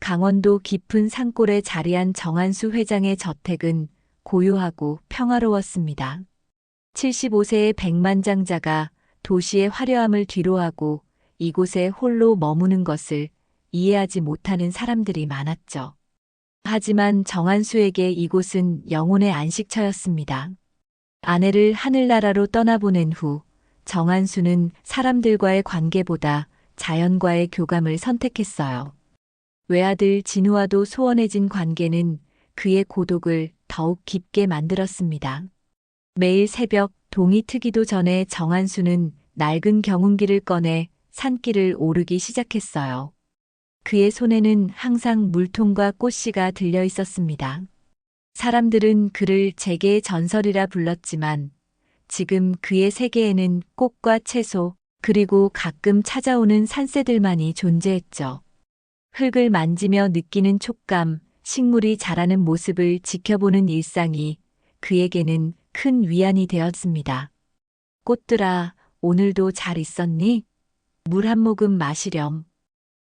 강원도 깊은 산골에 자리한 정한수 회장의 저택은 고요하고 평화로웠습니다. 75세의 백만장자가 도시의 화려함을 뒤로하고 이곳에 홀로 머무는 것을 이해하지 못하는 사람들이 많았죠. 하지만 정한수에게 이곳은 영혼의 안식처였습니다. 아내를 하늘나라로 떠나보낸 후 정한수는 사람들과의 관계보다 자연과의 교감을 선택했어요. 외아들 진우와도 소원해진 관계는 그의 고독을 더욱 깊게 만들었습니다. 매일 새벽 동이 트기도 전에 정한수는 낡은 경운기를 꺼내 산길을 오르기 시작했어요. 그의 손에는 항상 물통과 꽃씨가 들려 있었습니다. 사람들은 그를 재계의 전설이라 불렀지만 지금 그의 세계에는 꽃과 채소 그리고 가끔 찾아오는 산새들만이 존재했죠. 흙을 만지며 느끼는 촉감, 식물이 자라는 모습을 지켜보는 일상이 그에게는 큰 위안이 되었습니다. 꽃들아, 오늘도 잘 있었니? 물 한 모금 마시렴.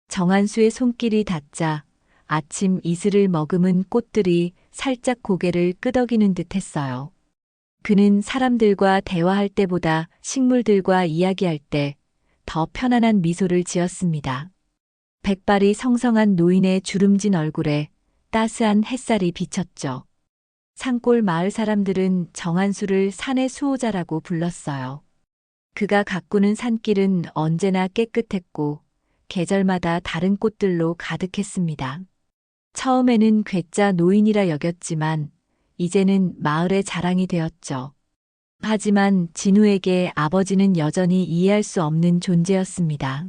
정한수의 손길이 닿자 아침 이슬을 머금은 꽃들이 살짝 고개를 끄덕이는 듯 했어요. 그는 사람들과 대화할 때보다 식물들과 이야기할 때 더 편안한 미소를 지었습니다. 백발이 성성한 노인의 주름진 얼굴에 따스한 햇살이 비쳤죠. 산골 마을 사람들은 정한수를 산의 수호자라고 불렀어요. 그가 가꾸는 산길은 언제나 깨끗했고 계절마다 다른 꽃들로 가득했습니다. 처음에는 괴짜 노인이라 여겼지만 이제는 마을의 자랑이 되었죠. 하지만 진우에게 아버지는 여전히 이해할 수 없는 존재였습니다.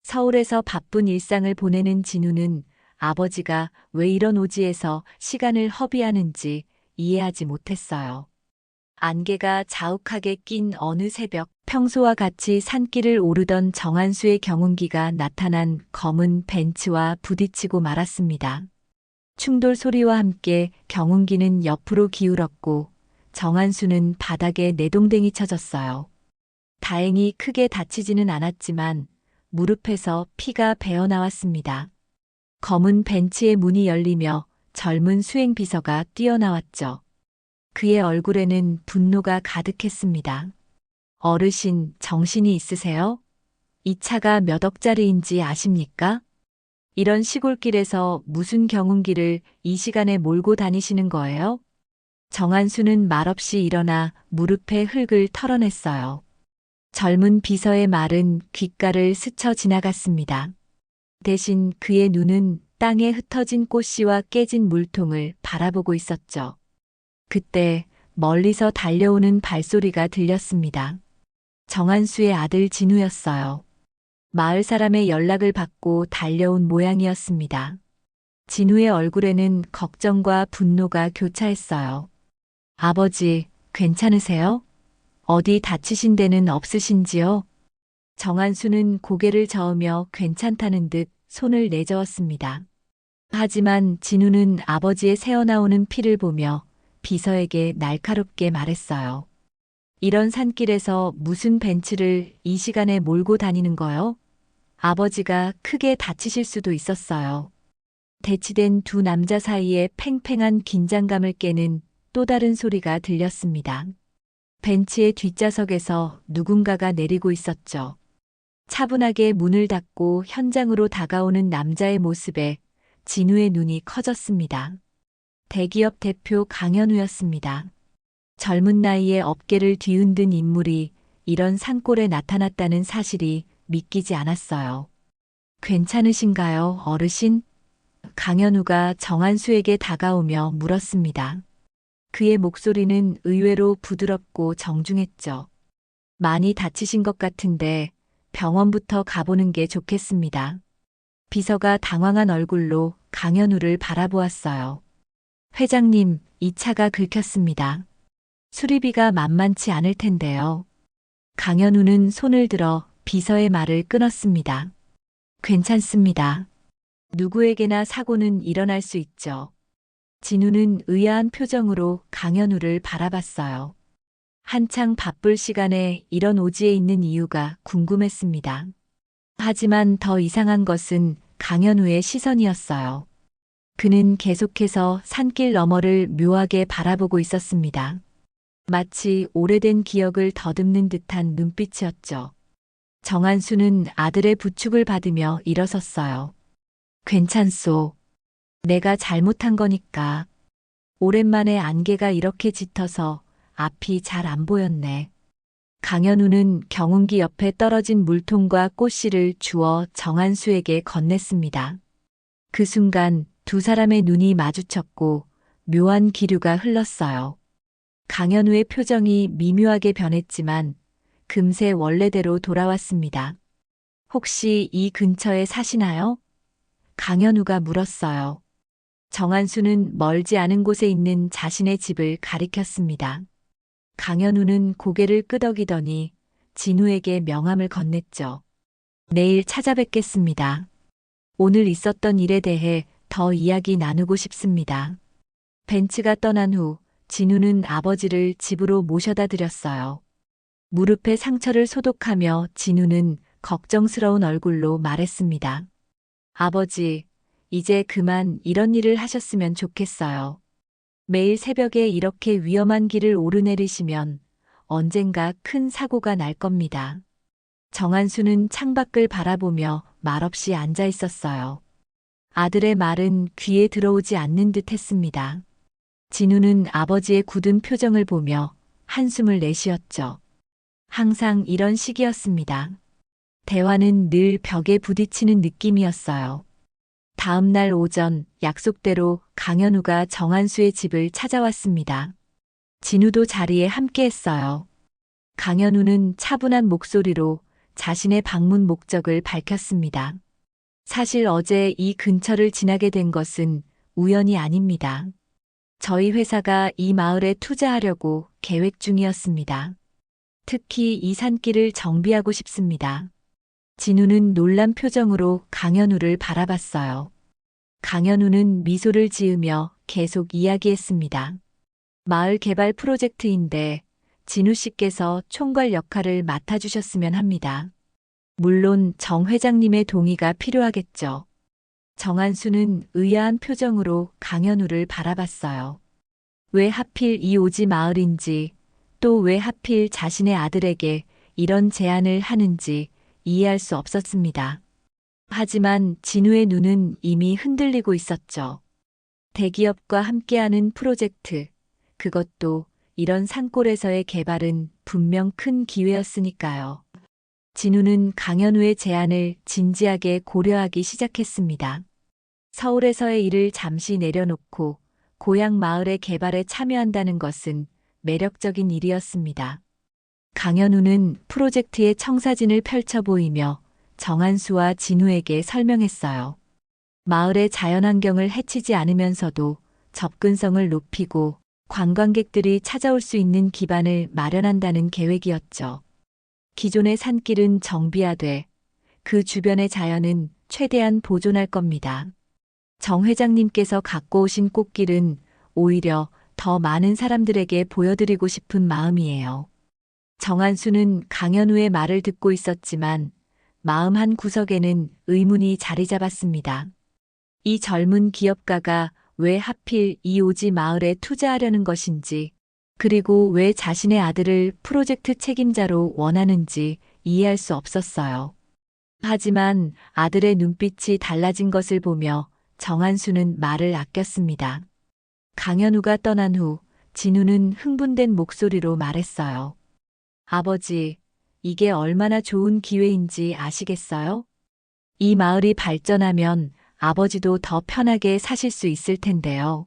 서울에서 바쁜 일상을 보내는 진우는 아버지가 왜 이런 오지에서 시간을 허비하는지 이해하지 못했어요. 안개가 자욱하게 낀 어느 새벽, 평소와 같이 산길을 오르던 정한수의 경운기가 나타난 검은 벤츠와 부딪히고 말았습니다. 충돌 소리와 함께 경운기는 옆으로 기울었고 정한수는 바닥에 내동댕이 쳐졌어요. 다행히 크게 다치지는 않았지만 무릎에서 피가 배어나왔습니다. 검은 벤츠의 문이 열리며 젊은 수행비서가 뛰어나왔죠. 그의 얼굴에는 분노가 가득했습니다. 어르신, 정신이 있으세요? 이 차가 몇 억짜리인지 아십니까? 이런 시골길에서 무슨 경운기를 이 시간에 몰고 다니시는 거예요? 정한수는 말없이 일어나 무릎에 흙을 털어냈어요. 젊은 비서의 말은 귓가를 스쳐 지나갔습니다. 대신 그의 눈은 땅에 흩어진 꽃씨와 깨진 물통을 바라보고 있었죠. 그때 멀리서 달려오는 발소리가 들렸습니다. 정한수의 아들 진우였어요. 마을 사람의 연락을 받고 달려온 모양이었습니다. 진우의 얼굴에는 걱정과 분노가 교차했어요. 아버지, 괜찮으세요? 어디 다치신 데는 없으신지요? 정한수는 고개를 저으며 괜찮다는 듯 손을 내저었습니다. 하지만 진우는 아버지의 새어나오는 피를 보며 비서에게 날카롭게 말했어요. 이런 산길에서 무슨 벤츠를 이 시간에 몰고 다니는 거요? 아버지가 크게 다치실 수도 있었어요. 대치된 두 남자 사이에 팽팽한 긴장감을 깨는 또 다른 소리가 들렸습니다. 벤츠의 뒷좌석에서 누군가가 내리고 있었죠. 차분하게 문을 닫고 현장으로 다가오는 남자의 모습에 진우의 눈이 커졌습니다. 대기업 대표 강현우였습니다. 젊은 나이에 업계를 뒤흔든 인물이 이런 산골에 나타났다는 사실이 믿기지 않았어요. 괜찮으신가요, 어르신? 강현우가 정한수에게 다가오며 물었습니다. 그의 목소리는 의외로 부드럽고 정중했죠. 많이 다치신 것 같은데 병원부터 가보는 게 좋겠습니다. 비서가 당황한 얼굴로 강현우를 바라보았어요. 회장님, 이 차가 긁혔습니다. 수리비가 만만치 않을 텐데요. 강현우는 손을 들어 비서의 말을 끊었습니다. 괜찮습니다. 누구에게나 사고는 일어날 수 있죠. 진우는 의아한 표정으로 강현우를 바라봤어요. 한창 바쁠 시간에 이런 오지에 있는 이유가 궁금했습니다. 하지만 더 이상한 것은 강현우의 시선이었어요. 그는 계속해서 산길 너머를 묘하게 바라보고 있었습니다. 마치 오래된 기억을 더듬는 듯한 눈빛이었죠. 정한수는 아들의 부축을 받으며 일어섰어요. 괜찮소. 내가 잘못한 거니까. 오랜만에 안개가 이렇게 짙어서 앞이 잘 안 보였네. 강현우는 경운기 옆에 떨어진 물통과 꽃씨를 주워 정한수에게 건넸습니다. 그 순간 두 사람의 눈이 마주쳤고 묘한 기류가 흘렀어요. 강현우의 표정이 미묘하게 변했지만 금세 원래대로 돌아왔습니다. 혹시 이 근처에 사시나요? 강현우가 물었어요. 정한수는 멀지 않은 곳에 있는 자신의 집을 가리켰습니다. 강현우는 고개를 끄덕이더니 진우에게 명함을 건넸죠. 내일 찾아뵙겠습니다. 오늘 있었던 일에 대해 더 이야기 나누고 싶습니다. 벤츠가 떠난 후 진우는 아버지를 집으로 모셔다 드렸어요. 무릎에 상처를 소독하며 진우는 걱정스러운 얼굴로 말했습니다. 아버지, 이제 그만 이런 일을 하셨으면 좋겠어요. 매일 새벽에 이렇게 위험한 길을 오르내리시면 언젠가 큰 사고가 날 겁니다. 정한수는 창밖을 바라보며 말없이 앉아 있었어요. 아들의 말은 귀에 들어오지 않는 듯 했습니다. 진우는 아버지의 굳은 표정을 보며 한숨을 내쉬었죠. 항상 이런 식이었습니다. 대화는 늘 벽에 부딪히는 느낌이었어요. 다음 날 오전 약속대로 강현우가 정한수의 집을 찾아왔습니다. 진우도 자리에 함께했어요. 강현우는 차분한 목소리로 자신의 방문 목적을 밝혔습니다. 사실 어제 이 근처를 지나게 된 것은 우연이 아닙니다. 저희 회사가 이 마을에 투자하려고 계획 중이었습니다. 특히 이 산길을 정비하고 싶습니다. 진우는 놀란 표정으로 강현우를 바라봤어요. 강현우는 미소를 지으며 계속 이야기했습니다. 마을 개발 프로젝트인데 진우 씨께서 총괄 역할을 맡아주셨으면 합니다. 물론 정 회장님의 동의가 필요하겠죠. 정한수는 의아한 표정으로 강현우를 바라봤어요. 왜 하필 이 오지 마을인지, 또 왜 하필 자신의 아들에게 이런 제안을 하는지 이해할 수 없었습니다. 하지만 진우의 눈은 이미 흔들리고 있었죠. 대기업과 함께하는 프로젝트, 그것도 이런 산골에서의 개발은 분명 큰 기회였으니까요. 진우는 강현우의 제안을 진지하게 고려하기 시작했습니다. 서울에서의 일을 잠시 내려놓고 고향 마을의 개발에 참여한다는 것은 매력적인 일이었습니다. 강현우는 프로젝트의 청사진을 펼쳐 보이며 정한수와 진우에게 설명했어요. 마을의 자연환경을 해치지 않으면서도 접근성을 높이고 관광객들이 찾아올 수 있는 기반을 마련한다는 계획이었죠. 기존의 산길은 정비화돼 그 주변의 자연은 최대한 보존할 겁니다. 정 회장님께서 갖고 오신 꽃길은 오히려 더 많은 사람들에게 보여드리고 싶은 마음이에요. 정한수는 강현우의 말을 듣고 있었지만 마음 한 구석에는 의문이 자리 잡았습니다. 이 젊은 기업가가 왜 하필 이 오지 마을에 투자하려는 것인지, 그리고 왜 자신의 아들을 프로젝트 책임자로 원하는지 이해할 수 없었어요. 하지만 아들의 눈빛이 달라진 것을 보며 정한수는 말을 아꼈습니다. 강현우가 떠난 후 진우는 흥분된 목소리로 말했어요. 아버지, 이게 얼마나 좋은 기회인지 아시겠어요? 이 마을이 발전하면 아버지도 더 편하게 사실 수 있을 텐데요.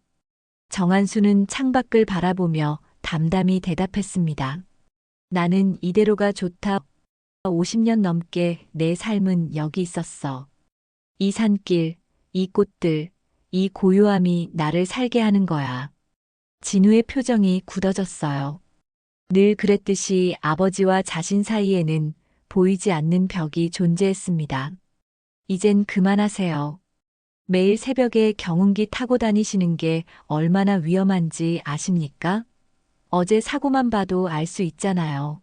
정한수는 창밖을 바라보며 담담히 대답했습니다. 나는 이대로가 좋다. 50년 넘게 내 삶은 여기 있었어. 이 산길, 이 꽃들, 이 고요함이 나를 살게 하는 거야. 진우의 표정이 굳어졌어요. 늘 그랬듯이 아버지와 자신 사이에는 보이지 않는 벽이 존재했습니다. 이젠 그만하세요. 매일 새벽에 경운기 타고 다니시는 게 얼마나 위험한지 아십니까? 어제 사고만 봐도 알 수 있잖아요.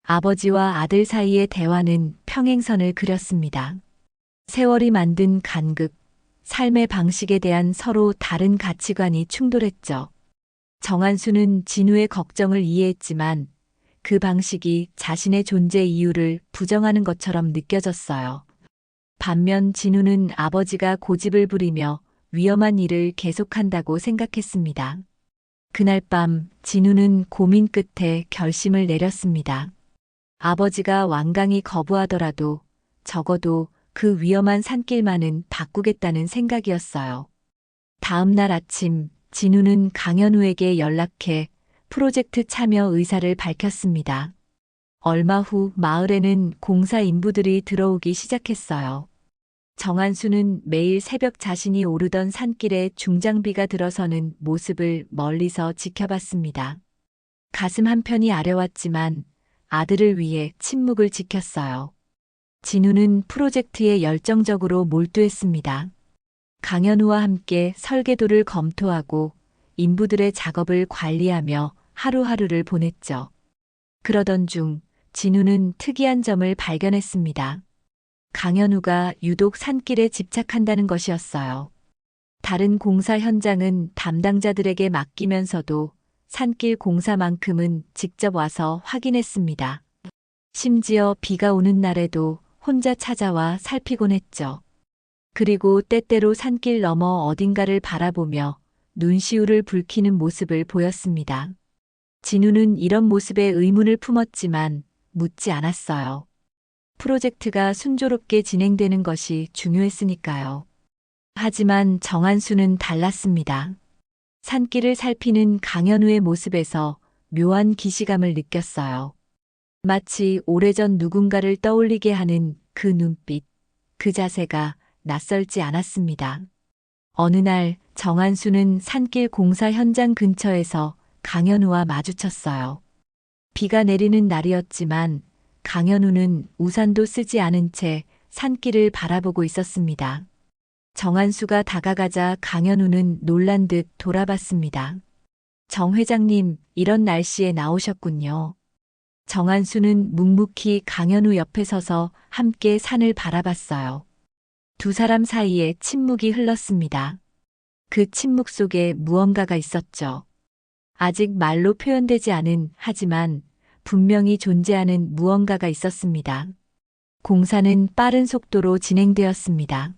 아버지와 아들 사이의 대화는 평행선을 그렸습니다. 세월이 만든 간극, 삶의 방식에 대한 서로 다른 가치관이 충돌했죠. 정한수는 진우의 걱정을 이해했지만 그 방식이 자신의 존재 이유를 부정하는 것처럼 느껴졌어요. 반면 진우는 아버지가 고집을 부리며 위험한 일을 계속한다고 생각했습니다. 그날 밤 진우는 고민 끝에 결심을 내렸습니다. 아버지가 완강히 거부하더라도 적어도 그 위험한 산길만은 바꾸겠다는 생각이었어요. 다음 날 아침 진우는 강현우에게 연락해 프로젝트 참여 의사를 밝혔습니다. 얼마 후 마을에는 공사 인부들이 들어오기 시작했어요. 정한수는 매일 새벽 자신이 오르던 산길에 중장비가 들어서는 모습을 멀리서 지켜봤습니다. 가슴 한편이 아려왔지만 아들을 위해 침묵을 지켰어요. 진우는 프로젝트에 열정적으로 몰두했습니다. 강현우와 함께 설계도를 검토하고 인부들의 작업을 관리하며 하루하루를 보냈죠. 그러던 중 진우는 특이한 점을 발견했습니다. 강현우가 유독 산길에 집착한다는 것이었어요. 다른 공사 현장은 담당자들에게 맡기면서도 산길 공사만큼은 직접 와서 확인했습니다. 심지어 비가 오는 날에도 혼자 찾아와 살피곤 했죠. 그리고 때때로 산길 너머 어딘가를 바라보며 눈시울을 붉히는 모습을 보였습니다. 진우는 이런 모습에 의문을 품었지만 묻지 않았어요. 프로젝트가 순조롭게 진행되는 것이 중요했으니까요. 하지만 정한수는 달랐습니다. 산길을 살피는 강현우의 모습에서 묘한 기시감을 느꼈어요. 마치 오래전 누군가를 떠올리게 하는 그 눈빛, 그 자세가 낯설지 않았습니다. 어느 날 정한수는 산길 공사 현장 근처에서 강현우와 마주쳤어요. 비가 내리는 날이었지만 강현우는 우산도 쓰지 않은 채 산길을 바라보고 있었습니다. 정한수가 다가가자 강현우는 놀란 듯 돌아봤습니다. 정 회장님, 이런 날씨에 나오셨군요. 정한수는 묵묵히 강현우 옆에 서서 함께 산을 바라봤어요. 두 사람 사이에 침묵이 흘렀습니다. 그 침묵 속에 무언가가 있었죠. 아직 말로 표현되지 않은 하지만 분명히 존재하는 무언가가 있었습니다. 공사는 빠른 속도로 진행되었습니다.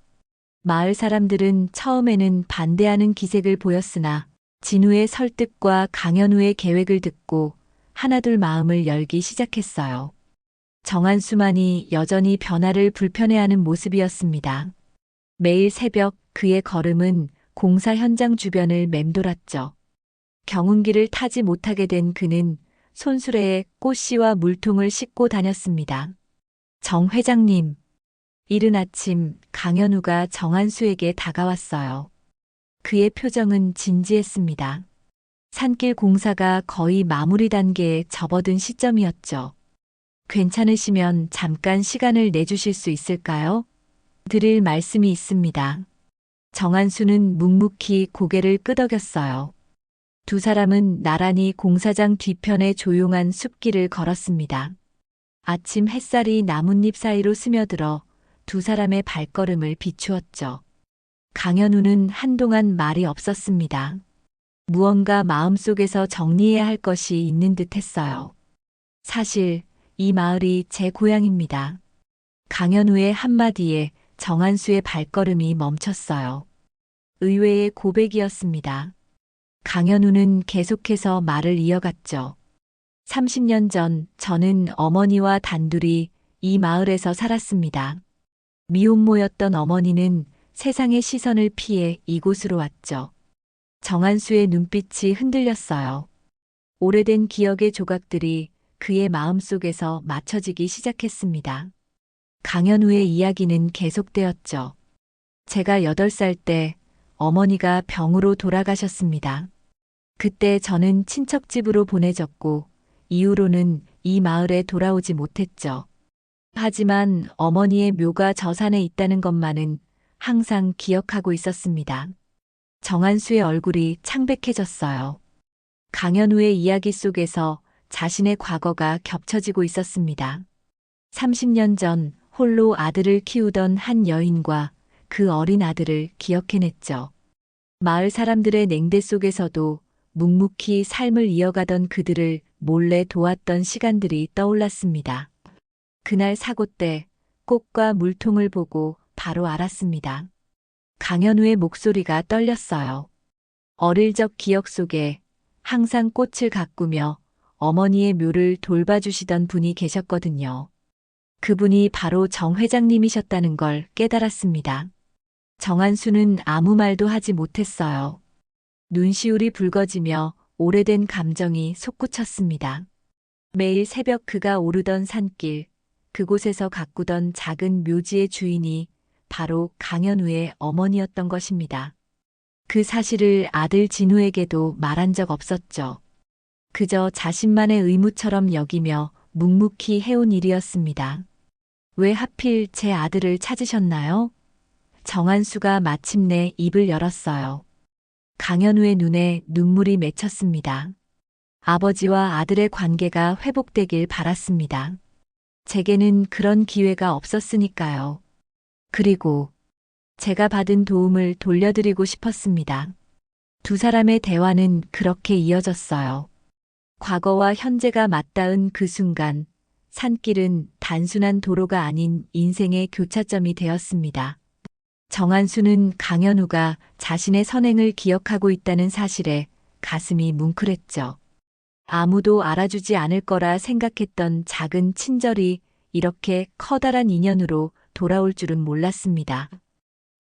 마을 사람들은 처음에는 반대하는 기색을 보였으나 진우의 설득과 강현우의 계획을 듣고 하나둘 마음을 열기 시작했어요. 정한수만이 여전히 변화를 불편해하는 모습이었습니다. 매일 새벽 그의 걸음은 공사 현장 주변을 맴돌았죠. 경운기를 타지 못하게 된 그는 손수레에 꽃씨와 물통을 싣고 다녔습니다. 정 회장님. 이른 아침 강현우가 정한수에게 다가왔어요. 그의 표정은 진지했습니다. 산길 공사가 거의 마무리 단계에 접어든 시점이었죠. 괜찮으시면 잠깐 시간을 내주실 수 있을까요? 드릴 말씀이 있습니다. 정한수는 묵묵히 고개를 끄덕였어요. 두 사람은 나란히 공사장 뒤편의 조용한 숲길을 걸었습니다. 아침 햇살이 나뭇잎 사이로 스며들어 두 사람의 발걸음을 비추었죠. 강현우는 한동안 말이 없었습니다. 무언가 마음속에서 정리해야 할 것이 있는 듯 했어요. 사실 이 마을이 제 고향입니다. 강현우의 한마디에 정한수의 발걸음이 멈췄어요. 의외의 고백이었습니다. 강현우는 계속해서 말을 이어갔죠. 30년 전 저는 어머니와 단둘이 이 마을에서 살았습니다. 미혼모였던 어머니는 세상의 시선을 피해 이곳으로 왔죠. 정한수의 눈빛이 흔들렸어요. 오래된 기억의 조각들이 그의 마음속에서 맞춰지기 시작했습니다. 강현우의 이야기는 계속되었죠. 제가 8살 때 어머니가 병으로 돌아가셨습니다. 그때 저는 친척 집으로 보내졌고 이후로는 이 마을에 돌아오지 못했죠. 하지만 어머니의 묘가 저 산에 있다는 것만은 항상 기억하고 있었습니다. 정한수의 얼굴이 창백해졌어요. 강현우의 이야기 속에서 자신의 과거가 겹쳐지고 있었습니다. 30년 전 홀로 아들을 키우던 한 여인과 그 어린 아들을 기억해냈죠. 마을 사람들의 냉대 속에서도 묵묵히 삶을 이어가던 그들을 몰래 도왔던 시간들이 떠올랐습니다. 그날 사고 때 꽃과 물통을 보고 바로 알았습니다. 강현우의 목소리가 떨렸어요. 어릴 적 기억 속에 항상 꽃을 가꾸며 어머니의 묘를 돌봐주시던 분이 계셨거든요. 그분이 바로 정 회장님이셨다는 걸 깨달았습니다. 정한수는 아무 말도 하지 못했어요. 눈시울이 붉어지며 오래된 감정이 솟구쳤습니다. 매일 새벽 그가 오르던 산길, 그곳에서 가꾸던 작은 묘지의 주인이 바로 강현우의 어머니였던 것입니다. 그 사실을 아들 진우에게도 말한 적 없었죠. 그저 자신만의 의무처럼 여기며 묵묵히 해온 일이었습니다. 왜 하필 제 아들을 찾으셨나요? 정한수가 마침내 입을 열었어요. 강현우의 눈에 눈물이 맺혔습니다. 아버지와 아들의 관계가 회복되길 바랐습니다. 제게는 그런 기회가 없었으니까요. 그리고 제가 받은 도움을 돌려드리고 싶었습니다. 두 사람의 대화는 그렇게 이어졌어요. 과거와 현재가 맞닿은 그 순간, 산길은 단순한 도로가 아닌 인생의 교차점이 되었습니다. 정한수는 강현우가 자신의 선행을 기억하고 있다는 사실에 가슴이 뭉클했죠. 아무도 알아주지 않을 거라 생각했던 작은 친절이 이렇게 커다란 인연으로 돌아올 줄은 몰랐습니다.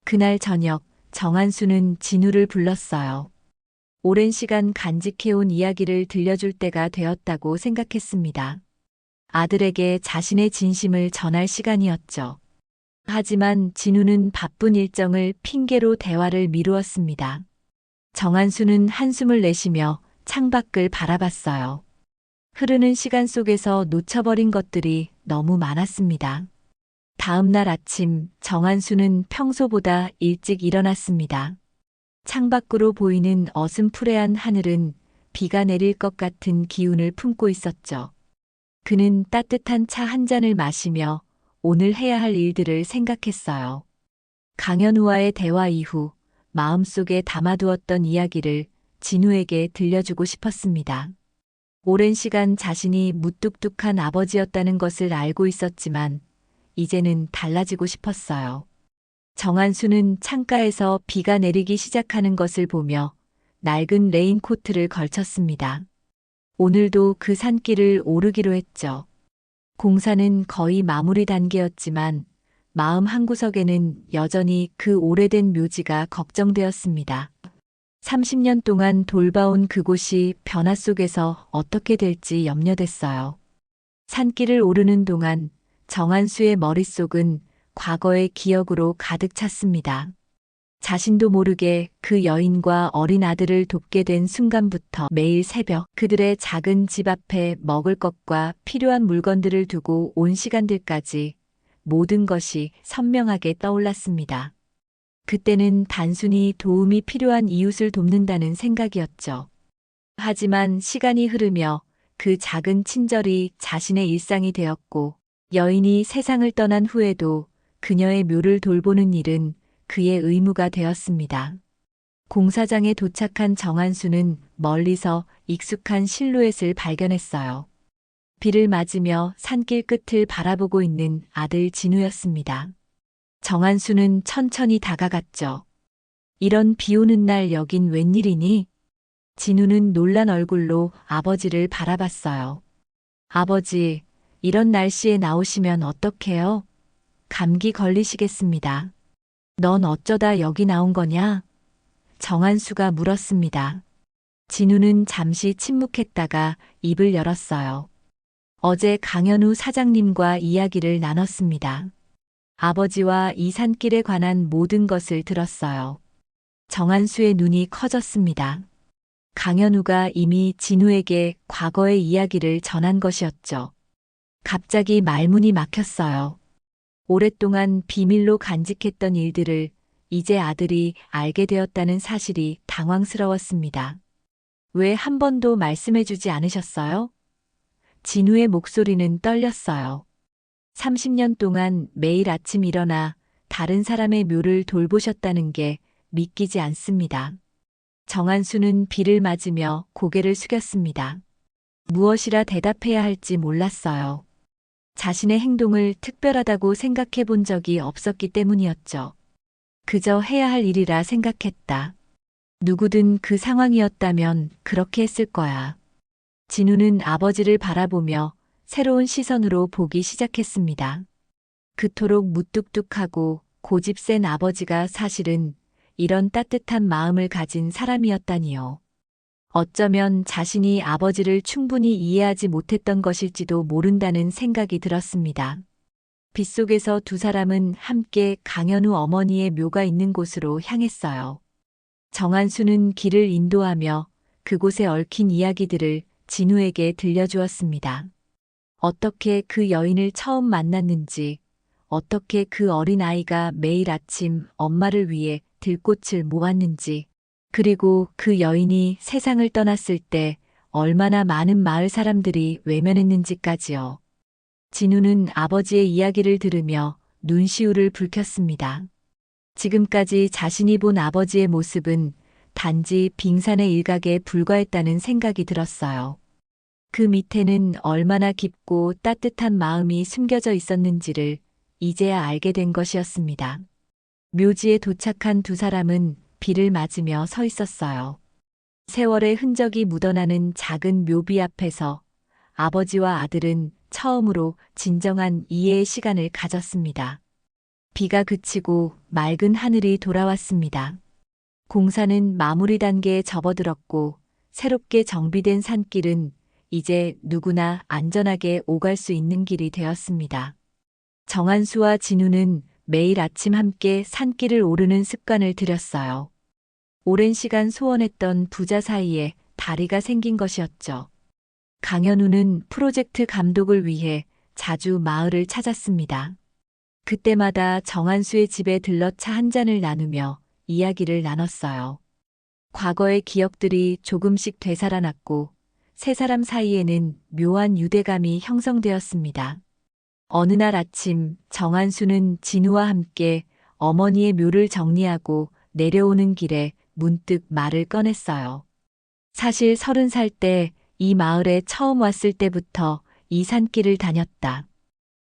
그날 저녁 정한수는 진우를 불렀어요. 오랜 시간 간직해온 이야기를 들려줄 때가 되었다고 생각했습니다. 아들에게 자신의 진심을 전할 시간이었죠. 하지만 진우는 바쁜 일정을 핑계로 대화를 미루었습니다. 정한수는 한숨을 내쉬며 창밖을 바라봤어요. 흐르는 시간 속에서 놓쳐버린 것들이 너무 많았습니다. 다음 날 아침 정한수는 평소보다 일찍 일어났습니다. 창밖으로 보이는 어슴푸레한 하늘은 비가 내릴 것 같은 기운을 품고 있었죠. 그는 따뜻한 차 한 잔을 마시며 오늘 해야 할 일들을 생각했어요. 강현우와의 대화 이후 마음속에 담아두었던 이야기를 진우에게 들려주고 싶었습니다. 오랜 시간 자신이 무뚝뚝한 아버지였다는 것을 알고 있었지만 이제는 달라지고 싶었어요. 정한수는 창가에서 비가 내리기 시작하는 것을 보며 낡은 레인코트를 걸쳤습니다. 오늘도 그 산길을 오르기로 했죠. 공사는 거의 마무리 단계였지만 마음 한구석에는 여전히 그 오래된 묘지가 걱정되었습니다. 30년 동안 돌봐온 그곳이 변화 속에서 어떻게 될지 염려됐어요. 산길을 오르는 동안 정한수의 머릿속은 과거의 기억으로 가득 찼습니다. 자신도 모르게 그 여인과 어린 아들을 돕게 된 순간부터 매일 새벽 그들의 작은 집 앞에 먹을 것과 필요한 물건들을 두고 온 시간들까지 모든 것이 선명하게 떠올랐습니다. 그때는 단순히 도움이 필요한 이웃을 돕는다는 생각이었죠. 하지만 시간이 흐르며 그 작은 친절이 자신의 일상이 되었고 여인이 세상을 떠난 후에도 그녀의 묘를 돌보는 일은 그의 의무가 되었습니다. 공사장에 도착한 정한수는 멀리서 익숙한 실루엣을 발견했어요. 비를 맞으며 산길 끝을 바라보고 있는 아들 진우였습니다. 정한수는 천천히 다가갔죠. 이런 비 오는 날 여긴 웬일이니? 진우는 놀란 얼굴로 아버지를 바라봤어요. 아버지, 이런 날씨에 나오시면 어떡해요? 감기 걸리시겠습니다. 넌 어쩌다 여기 나온 거냐? 정한수가 물었습니다. 진우는 잠시 침묵했다가 입을 열었어요. 어제 강현우 사장님과 이야기를 나눴습니다. 아버지와 이 산길에 관한 모든 것을 들었어요. 정한수의 눈이 커졌습니다. 강현우가 이미 진우에게 과거의 이야기를 전한 것이었죠. 갑자기 말문이 막혔어요. 오랫동안 비밀로 간직했던 일들을 이제 아들이 알게 되었다는 사실이 당황스러웠습니다. 왜 한 번도 말씀해주지 않으셨어요? 진우의 목소리는 떨렸어요. 30년 동안 매일 아침 일어나 다른 사람의 묘를 돌보셨다는 게 믿기지 않습니다. 정한수는 비를 맞으며 고개를 숙였습니다. 무엇이라 대답해야 할지 몰랐어요. 자신의 행동을 특별하다고 생각해 본 적이 없었기 때문이었죠. 그저 해야 할 일이라 생각했다. 누구든 그 상황이었다면 그렇게 했을 거야. 진우는 아버지를 바라보며 새로운 시선으로 보기 시작했습니다. 그토록 무뚝뚝하고 고집센 아버지가 사실은 이런 따뜻한 마음을 가진 사람이었다니요. 어쩌면 자신이 아버지를 충분히 이해하지 못했던 것일지도 모른다는 생각이 들었습니다. 빗속에서 두 사람은 함께 강현우 어머니의 묘가 있는 곳으로 향했어요. 정한수는 길을 인도하며 그곳에 얽힌 이야기들을 진우에게 들려주었습니다. 어떻게 그 여인을 처음 만났는지, 어떻게 그 어린 아이가 매일 아침 엄마를 위해 들꽃을 모았는지, 그리고 그 여인이 세상을 떠났을 때 얼마나 많은 마을 사람들이 외면했는지까지요. 진우는 아버지의 이야기를 들으며 눈시울을 붉혔습니다. 지금까지 자신이 본 아버지의 모습은 단지 빙산의 일각에 불과했다는 생각이 들었어요. 그 밑에는 얼마나 깊고 따뜻한 마음이 숨겨져 있었는지를 이제야 알게 된 것이었습니다. 묘지에 도착한 두 사람은 비를 맞으며 서 있었어요. 세월의 흔적이 묻어나는 작은 묘비 앞에서 아버지와 아들은 처음으로 진정한 이해의 시간을 가졌습니다. 비가 그치고 맑은 하늘이 돌아왔습니다. 공사는 마무리 단계에 접어들었고 새롭게 정비된 산길은 이제 누구나 안전하게 오갈 수 있는 길이 되었습니다. 정한수와 진우는 매일 아침 함께 산길을 오르는 습관을 들였어요. 오랜 시간 소원했던 부자 사이에 다리가 생긴 것이었죠. 강현우는 프로젝트 감독을 위해 자주 마을을 찾았습니다. 그때마다 정한수의 집에 들러 차 한 잔을 나누며 이야기를 나눴어요. 과거의 기억들이 조금씩 되살아났고 세 사람 사이에는 묘한 유대감이 형성되었습니다. 어느 날 아침 정한수는 진우와 함께 어머니의 묘를 정리하고 내려오는 길에 문득 말을 꺼냈어요. 사실 30살 때 이 마을에 처음 왔을 때부터 이 산길을 다녔다.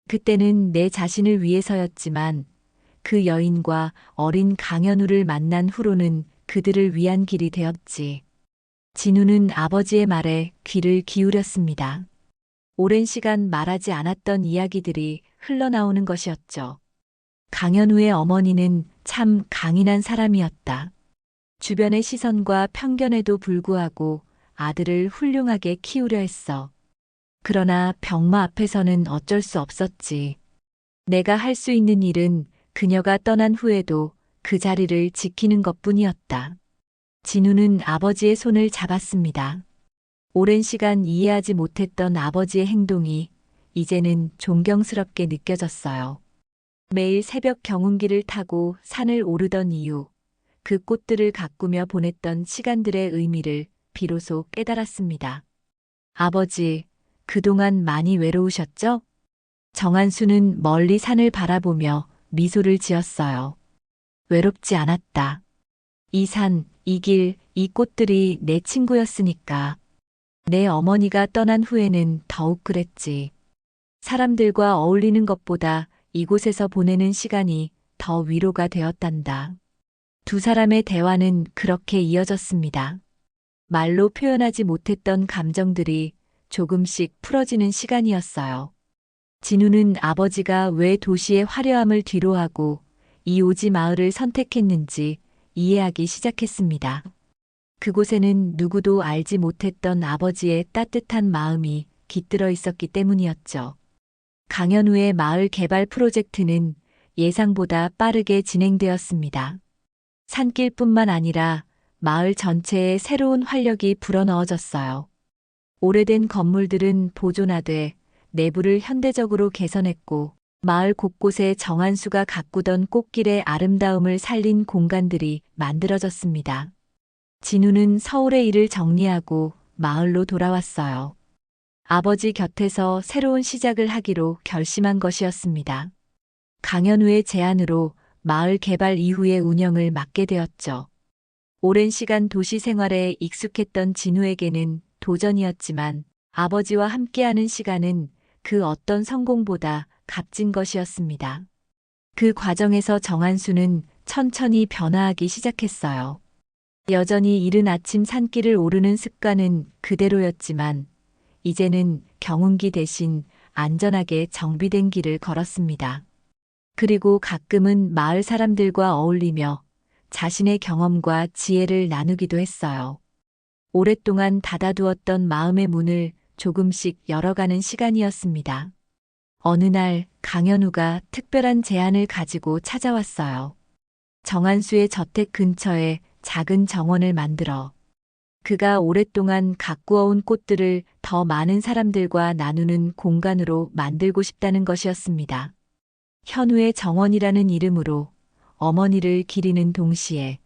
그때는 내 자신을 위해서였지만 그 여인과 어린 강현우를 만난 후로는 그들을 위한 길이 되었지. 진우는 아버지의 말에 귀를 기울였습니다. 오랜 시간 말하지 않았던 이야기들이 흘러나오는 것이었죠. 강현우의 어머니는 참 강인한 사람이었다. 주변의 시선과 편견에도 불구하고 아들을 훌륭하게 키우려 했어. 그러나 병마 앞에서는 어쩔 수 없었지. 내가 할 수 있는 일은 그녀가 떠난 후에도 그 자리를 지키는 것뿐이었다. 진우는 아버지의 손을 잡았습니다. 오랜 시간 이해하지 못했던 아버지의 행동이 이제는 존경스럽게 느껴졌어요. 매일 새벽 경운기를 타고 산을 오르던 이유, 그 꽃들을 가꾸며 보냈던 시간들의 의미를 비로소 깨달았습니다. 아버지, 그동안 많이 외로우셨죠? 정한수는 멀리 산을 바라보며 미소를 지었어요. 외롭지 않았다. 이 산, 이 길, 이 꽃들이 내 친구였으니까. 내 어머니가 떠난 후에는 더욱 그랬지. 사람들과 어울리는 것보다 이곳에서 보내는 시간이 더 위로가 되었단다. 두 사람의 대화는 그렇게 이어졌습니다. 말로 표현하지 못했던 감정들이 조금씩 풀어지는 시간이었어요. 진우는 아버지가 왜 도시의 화려함을 뒤로하고 이 오지 마을을 선택했는지 이해하기 시작했습니다. 그곳에는 누구도 알지 못했던 아버지의 따뜻한 마음이 깃들어 있었기 때문이었죠. 강현우의 마을 개발 프로젝트는 예상보다 빠르게 진행되었습니다. 산길뿐만 아니라 마을 전체에 새로운 활력이 불어넣어졌어요. 오래된 건물들은 보존하되 내부를 현대적으로 개선했고 마을 곳곳에 정한수가 가꾸던 꽃길의 아름다움을 살린 공간들이 만들어졌습니다. 진우는 서울의 일을 정리하고 마을로 돌아왔어요. 아버지 곁에서 새로운 시작을 하기로 결심한 것이었습니다. 강현우의 제안으로 마을 개발 이후의 운영을 맡게 되었죠. 오랜 시간 도시 생활에 익숙했던 진우에게는 도전이었지만 아버지와 함께하는 시간은 그 어떤 성공보다 값진 것이었습니다. 그 과정에서 정한수는 천천히 변화하기 시작했어요. 여전히 이른 아침 산길을 오르는 습관은 그대로였지만 이제는 경운기 대신 안전하게 정비된 길을 걸었습니다. 그리고 가끔은 마을 사람들과 어울리며 자신의 경험과 지혜를 나누기도 했어요. 오랫동안 닫아두었던 마음의 문을 조금씩 열어가는 시간이었습니다. 어느 날 강현우가 특별한 제안을 가지고 찾아왔어요. 정한수의 저택 근처에 작은 정원을 만들어 그가 오랫동안 가꾸어온 꽃들을 더 많은 사람들과 나누는 공간으로 만들고 싶다는 것이었습니다. 현우의 정원이라는 이름으로 어머니를 기리는 동시에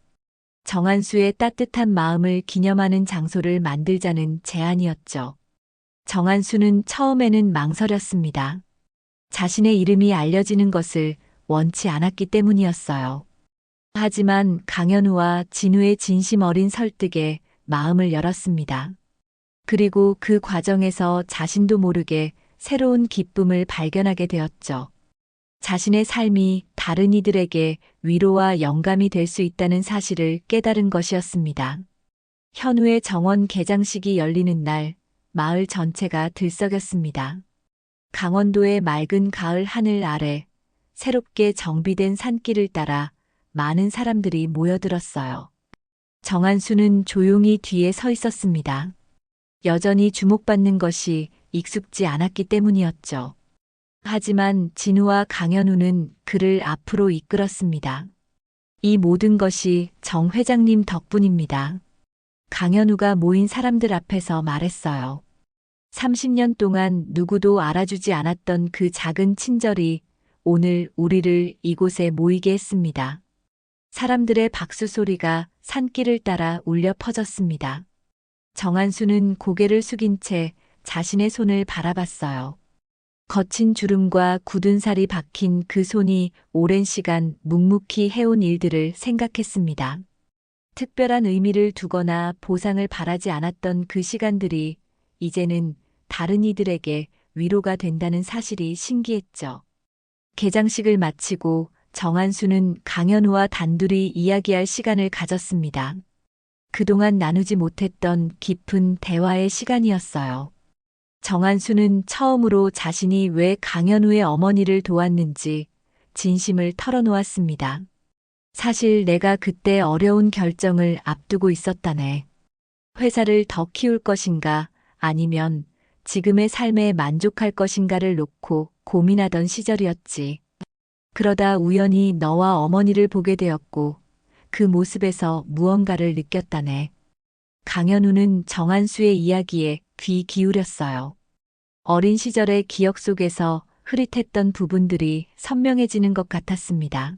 정한수의 따뜻한 마음을 기념하는 장소를 만들자는 제안이었죠. 정한수는 처음에는 망설였습니다. 자신의 이름이 알려지는 것을 원치 않았기 때문이었어요. 하지만 강현우와 진우의 진심 어린 설득에 마음을 열었습니다. 그리고 그 과정에서 자신도 모르게 새로운 기쁨을 발견하게 되었죠. 자신의 삶이 다른 이들에게 위로와 영감이 될 수 있다는 사실을 깨달은 것이었습니다. 현우의 정원 개장식이 열리는 날, 마을 전체가 들썩였습니다. 강원도의 맑은 가을 하늘 아래 새롭게 정비된 산길을 따라 많은 사람들이 모여들었어요. 정한수는 조용히 뒤에 서 있었습니다. 여전히 주목받는 것이 익숙지 않았기 때문이었죠. 하지만 진우와 강현우는 그를 앞으로 이끌었습니다. 이 모든 것이 정 회장님 덕분입니다. 강현우가 모인 사람들 앞에서 말했어요. 30년 동안 누구도 알아주지 않았던 그 작은 친절이 오늘 우리를 이곳에 모이게 했습니다. 사람들의 박수 소리가 산길을 따라 울려 퍼졌습니다. 정한수는 고개를 숙인 채 자신의 손을 바라봤어요. 거친 주름과 굳은 살이 박힌 그 손이 오랜 시간 묵묵히 해온 일들을 생각했습니다. 특별한 의미를 두거나 보상을 바라지 않았던 그 시간들이 이제는 다른 이들에게 위로가 된다는 사실이 신기했죠. 개장식을 마치고 정한수는 강현우와 단둘이 이야기할 시간을 가졌습니다. 그동안 나누지 못했던 깊은 대화의 시간이었어요. 정한수는 처음으로 자신이 왜 강현우의 어머니를 도왔는지 진심을 털어놓았습니다. 사실 내가 그때 어려운 결정을 앞두고 있었다네. 회사를 더 키울 것인가 아니면 지금의 삶에 만족할 것인가를 놓고 고민하던 시절이었지. 그러다 우연히 너와 어머니를 보게 되었고 그 모습에서 무언가를 느꼈다네. 강현우는 정한수의 이야기에 귀 기울였어요. 어린 시절의 기억 속에서 흐릿했던 부분들이 선명해지는 것 같았습니다.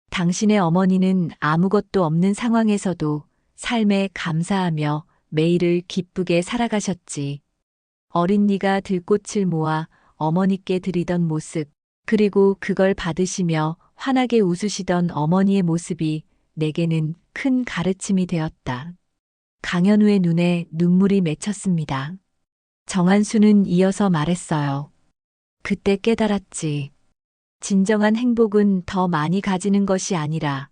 당신의 어머니는 아무것도 없는 상황에서도 삶에 감사하며 매일을 기쁘게 살아가셨지. 어린 네가 들꽃을 모아 어머니께 드리던 모습, 그리고 그걸 받으시며 환하게 웃으시던 어머니의 모습이 내게는 큰 가르침이 되었다. 강현우의 눈에 눈물이 맺혔습니다. 정한수는 이어서 말했어요. 그때 깨달았지. 진정한 행복은 더 많이 가지는 것이 아니라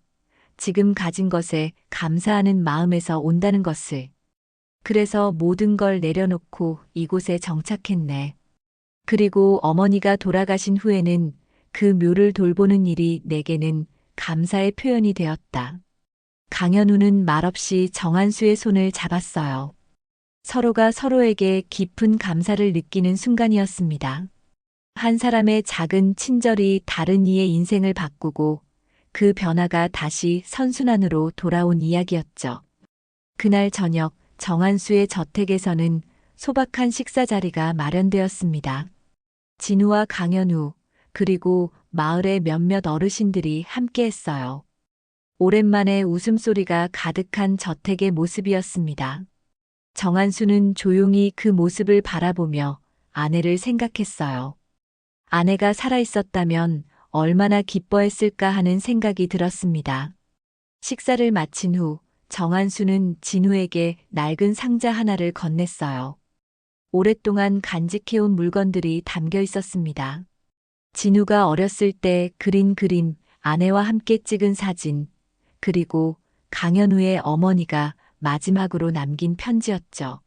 지금 가진 것에 감사하는 마음에서 온다는 것을. 그래서 모든 걸 내려놓고 이곳에 정착했네. 그리고 어머니가 돌아가신 후에는 그 묘를 돌보는 일이 내게는 감사의 표현이 되었다. 강현우는 말없이 정한수의 손을 잡았어요. 서로가 서로에게 깊은 감사를 느끼는 순간이었습니다. 한 사람의 작은 친절이 다른 이의 인생을 바꾸고 그 변화가 다시 선순환으로 돌아온 이야기였죠. 그날 저녁 정한수의 저택에서는 소박한 식사 자리가 마련되었습니다. 진우와 강현우, 그리고 마을의 몇몇 어르신들이 함께했어요. 오랜만에 웃음소리가 가득한 저택의 모습이었습니다. 정한수는 조용히 그 모습을 바라보며 아내를 생각했어요. 아내가 살아있었다면 얼마나 기뻐했을까 하는 생각이 들었습니다. 식사를 마친 후 정한수는 진우에게 낡은 상자 하나를 건넸어요. 오랫동안 간직해온 물건들이 담겨 있었습니다. 진우가 어렸을 때 그린 그림, 아내와 함께 찍은 사진, 그리고 강현우의 어머니가 마지막으로 남긴 편지였죠.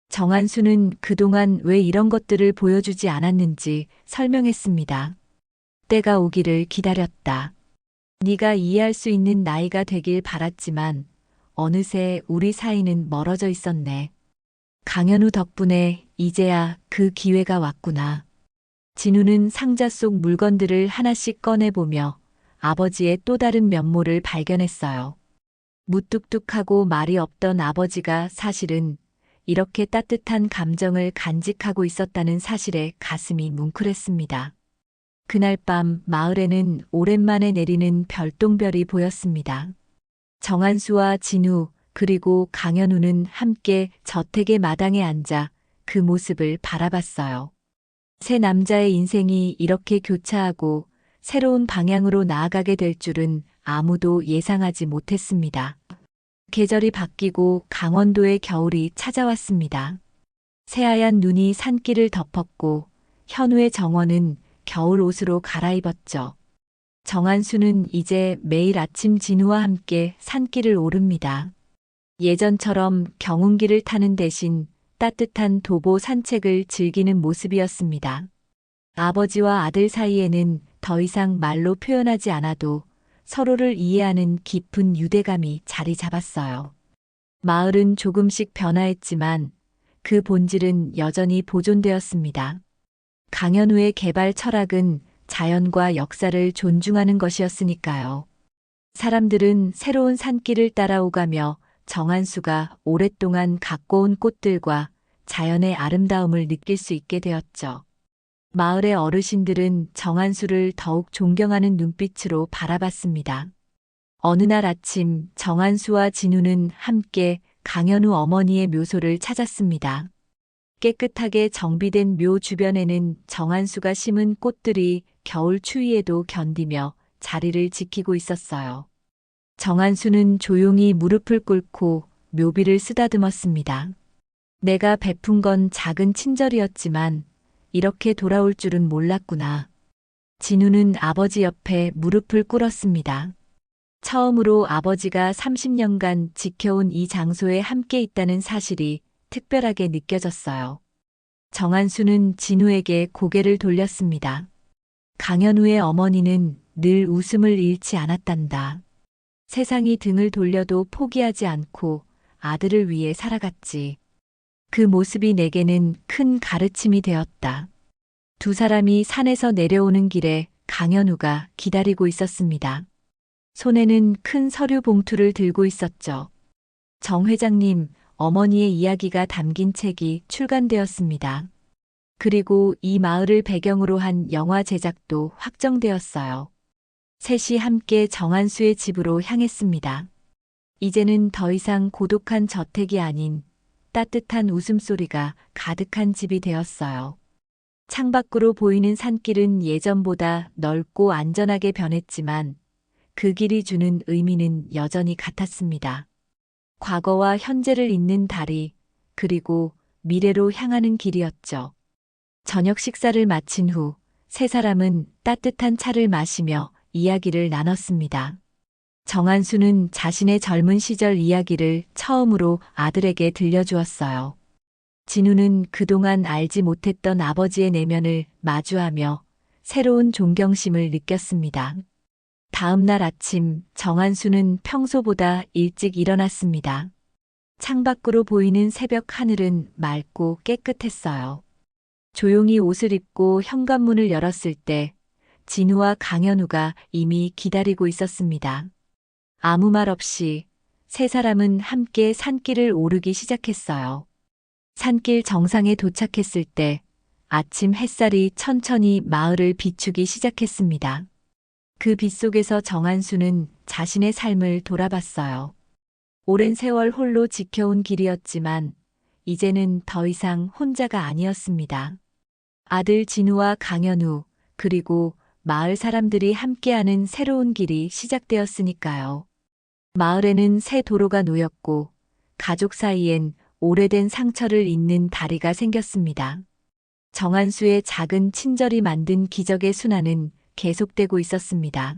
정한수는 그동안 왜 이런 것들을 보여주지 않았는지 설명했습니다. 때가 오기를 기다렸다. 네가 이해할 수 있는 나이가 되길 바랐지만 어느새 우리 사이는 멀어져 있었네. 강현우 덕분에 이제야 그 기회가 왔구나. 진우는 상자 속 물건들을 하나씩 꺼내보며 아버지의 또 다른 면모를 발견했어요. 무뚝뚝하고 말이 없던 아버지가 사실은 이렇게 따뜻한 감정을 간직하고 있었다는 사실에 가슴이 뭉클했습니다. 그날 밤 마을에는 오랜만에 내리는 별똥별이 보였습니다. 정한수와 진우 그리고 강현우는 함께 저택의 마당에 앉아 그 모습을 바라봤어요. 세 남자의 인생이 이렇게 교차하고 새로운 방향으로 나아가게 될 줄은 아무도 예상하지 못했습니다. 계절이 바뀌고 강원도의 겨울이 찾아왔습니다. 새하얀 눈이 산길을 덮었고 현우의 정원은 겨울 옷으로 갈아입었죠. 정한수는 이제 매일 아침 진우와 함께 산길을 오릅니다. 예전처럼 경운기를 타는 대신 따뜻한 도보 산책을 즐기는 모습이었습니다. 아버지와 아들 사이에는 더 이상 말로 표현하지 않아도 서로를 이해하는 깊은 유대감이 자리 잡았어요. 마을은 조금씩 변화했지만 그 본질은 여전히 보존되었습니다. 강현우의 개발 철학은 자연과 역사를 존중하는 것이었으니까요. 사람들은 새로운 산길을 따라오가며 정한수가 오랫동안 갖고 온 꽃들과 자연의 아름다움을 느낄 수 있게 되었죠. 마을의 어르신들은 정한수를 더욱 존경하는 눈빛으로 바라봤습니다. 어느 날 아침 정한수와 진우는 함께 강현우 어머니의 묘소를 찾았습니다. 깨끗하게 정비된 묘 주변에는 정한수가 심은 꽃들이 겨울 추위에도 견디며 자리를 지키고 있었어요. 정한수는 조용히 무릎을 꿇고 묘비를 쓰다듬었습니다. 내가 베푼 건 작은 친절이었지만 이렇게 돌아올 줄은 몰랐구나. 진우는 아버지 옆에 무릎을 꿇었습니다. 처음으로 아버지가 30년간 지켜온 이 장소에 함께 있다는 사실이 특별하게 느껴졌어요. 정한수는 진우에게 고개를 돌렸습니다. 강현우의 어머니는 늘 웃음을 잃지 않았단다. 세상이 등을 돌려도 포기하지 않고 아들을 위해 살아갔지. 그 모습이 내게는 큰 가르침이 되었다. 두 사람이 산에서 내려오는 길에 강현우가 기다리고 있었습니다. 손에는 큰 서류 봉투를 들고 있었죠. 정 회장님, 어머니의 이야기가 담긴 책이 출간되었습니다. 그리고 이 마을을 배경으로 한 영화 제작도 확정되었어요. 셋이 함께 정한수의 집으로 향했습니다. 이제는 더 이상 고독한 저택이 아닌 따뜻한 웃음소리가 가득한 집이 되었어요. 창밖으로 보이는 산길은 예전보다 넓고 안전하게 변했지만 그 길이 주는 의미는 여전히 같았습니다. 과거와 현재를 잇는 다리, 그리고 미래로 향하는 길이었죠. 저녁 식사를 마친 후 세 사람은 따뜻한 차를 마시며 이야기를 나눴습니다. 정한수는 자신의 젊은 시절 이야기를 처음으로 아들에게 들려주었어요. 진우는 그동안 알지 못했던 아버지의 내면을 마주하며 새로운 존경심을 느꼈습니다. 다음 날 아침 정한수는 평소보다 일찍 일어났습니다. 창밖으로 보이는 새벽 하늘은 맑고 깨끗했어요. 조용히 옷을 입고 현관문을 열었을 때 진우와 강현우가 이미 기다리고 있었습니다. 아무 말 없이 세 사람은 함께 산길을 오르기 시작했어요. 산길 정상에 도착했을 때 아침 햇살이 천천히 마을을 비추기 시작했습니다. 그 빛 속에서 정한수는 자신의 삶을 돌아봤어요. 오랜 세월 홀로 지켜온 길이었지만 이제는 더 이상 혼자가 아니었습니다. 아들 진우와 강현우, 그리고 마을 사람들이 함께하는 새로운 길이 시작되었으니까요. 마을에는 새 도로가 놓였고, 가족 사이엔 오래된 상처를 잇는 다리가 생겼습니다. 정한수의 작은 친절이 만든 기적의 순환은 계속되고 있었습니다.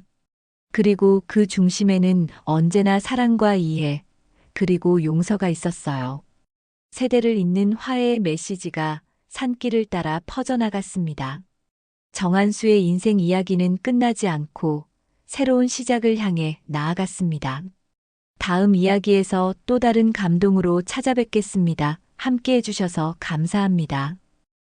그리고 그 중심에는 언제나 사랑과 이해, 그리고 용서가 있었어요. 세대를 잇는 화해의 메시지가 산길을 따라 퍼져나갔습니다. 정한수의 인생 이야기는 끝나지 않고 새로운 시작을 향해 나아갔습니다. 다음 이야기에서 또 다른 감동으로 찾아뵙겠습니다. 함께 해주셔서 감사합니다.